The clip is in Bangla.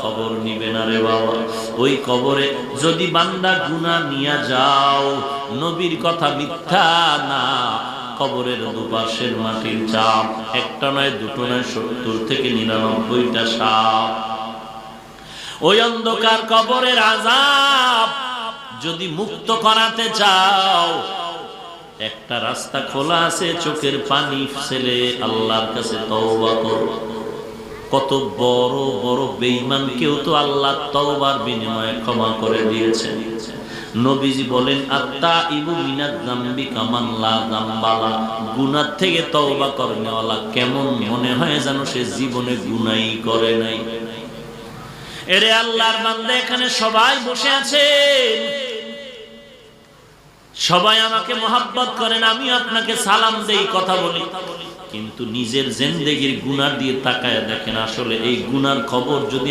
খবর নিবে না রে বাবা। ওই কবরে যদি বান্দা গুনাহ নিয়ে যাও, নবীর কথা মিথ্যা না, কবরের দুপাশের মাটির চাপ একটা নয় দুটো নয় ৭০ থেকে ৯৯টা সাপ। ওই অন্ধকার কবরের আযাব যদি মুক্ত করাতে চাও, একটা রাস্তা খোলা আছে, চোখের পানি ফেলে আল্লাহর কাছে তওবা করো। কত বড় বড় বেঈমানকেও তো আল্লাহ তওবার বিনিময়ে ক্ষমা করে দিয়েছেন। নবীজি বলেন, আত্তাইবু মিনাজ যামবি কামান লা যামবালা, গুনাহ থেকে তওবা করেনওয়ালা কেমন মনে হয় যেন সে জীবনে গুনাহই করে নাই। এরে আল্লাহর বান্দা, এখানে সবাই বসে আছেন, সবাই আমাকে মহব্বত করেন, আমি আপনাকে সালাম দেই, কথা বলি, কিন্তু নিজের জিন্দেগির গুনাহ দিয়ে তাকায় দেখেন, আসলে এই গুনার খবর যদি